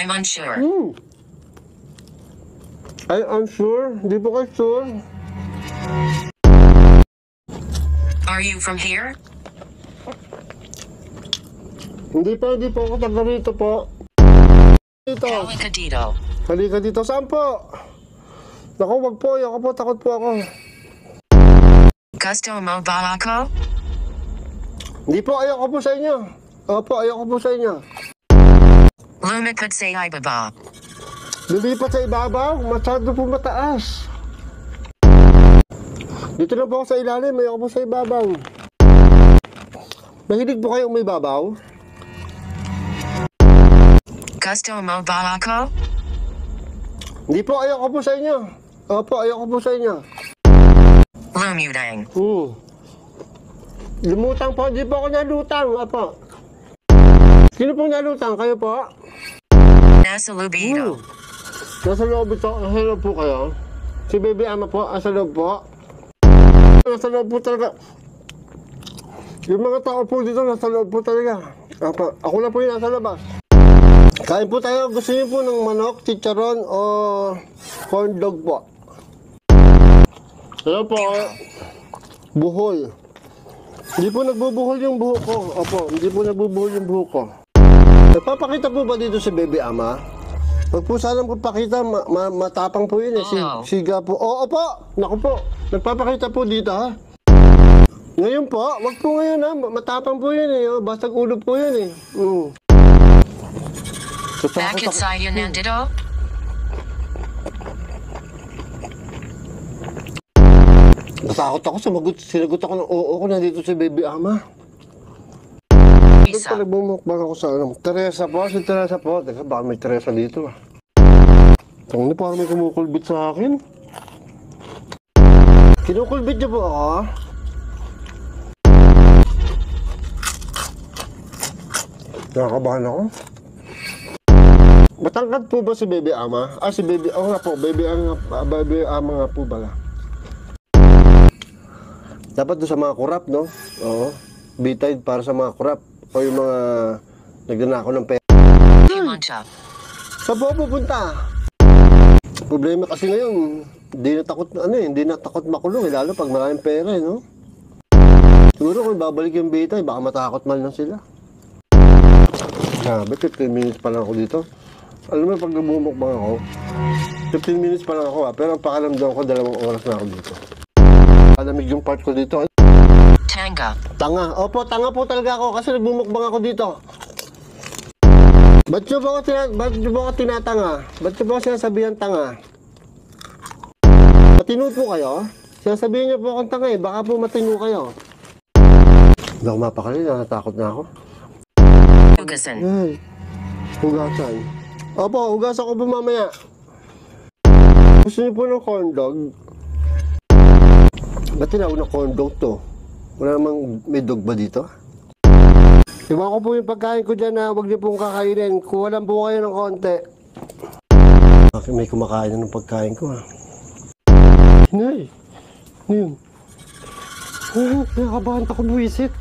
I'm unsure. Ay, unsure? Hindi po kayo sure? Are you from here? Hindi po ako taga rito po. Dito. Halika dito. Halika dito. Saan po? Naku, wag po. Ayoko po. Takot po ako. Gusto mo ba ako? Hindi po. Ayoko po sa inyo. Opo, ayoko po sa inyo. Lumipad sa ibaba. Lilipat sa ibabaw. Masyado po mataas. Dito na po ako sa ilalim. Ayoko po sa ibabaw. Mahilig po kayo umibabaw? Gusto mo ba ako? Hindi po. Ayoko po sa inyo. Opo, ayoko po sa inyo. Lumutang. Lumutang po. Hindi po ako nalutang. Opo. Sino pong nalutang? Kayo po? Nasa lubito. Nasa loob ito. Nasa loob po kayo. Si Baby Ama po. Nasa loob po. Nasa loob po talaga. Yung mga tao po dito nasa loob po talaga. Opo. Ako na po yung nasa labas. Kain po tayo. Gusto niyo po ng manok, chicharon o corn dog po? Hello po. Buhol. Hindi po nagbubuhol yung buhok ko. Opo, hindi po nagbubuhol yung buhok ko. Nagpapakita po ba dito si Baby Ama? Pag po sana po pakita, matapang po yun eh. Siga po. Oo po. Naku po. Nagpapakita po dito ha. Ngayon po. Wag po ngayon ha. Matapang po yun eh. Bastag ulo po yun eh. Bakit sa'yo nandito? Natakot ako. Sinagot ako ng oo ko nandito si Baby Ama. Isa. Nagbumukbang ako sa ano. Teresa po. Si Teresa po. Teka, baka may Teresa dito ah. Tangina, parang may kumukulbit sa akin. Kinukulbit niyo po ako? Nakakabahan ako. Matangkad po ba si Baby Ama? Si Baby... Oo nga po. Baby Ama nga po bala. Dapat doon sa mga kurap, no? Oo. Bitide para sa mga kurap. O yung mga nagnanakaw ng pera. Saan po pupunta? Problema kasi ngayon, hindi na takot makulong, lalo pag maraming pera, no? Siguro kung babalik yung bitide, baka matakot man lang sila. Sabi, 15 minutes pa lang ako dito. Alam mo, pag nabumukbang ako, 15 minutes pa lang ako, pero ang pakalamdaman ko, 2 oras na ako dito. Alamig yung part ko dito. Tanga. Opo, tanga po talaga ako kasi nagbumukbang ako dito. Ba't nyo ba ako tinatanga? Ba't nyo ba ako sinasabihan tanga? Matino po kayo? Sinasabihan nyo po akong tanga eh. Baka po matino kayo. Hindi ako mapakali. Natakot na ako. Hugasan. Ay, hugasan. Opo, hugasan ko po mamaya. Gusto niyo po ng corn dog? Ba't tinauna corn dog to? Wala namang may dog ba dito? Iwan ko po yung pagkain ko dyan na huwag niyo pong kakainin. Kuha lang po kayo ng konti. Bakit may kumakain na ng pagkain ko ha? Hinay! Ano yun? Nakakabahan ako buwisit.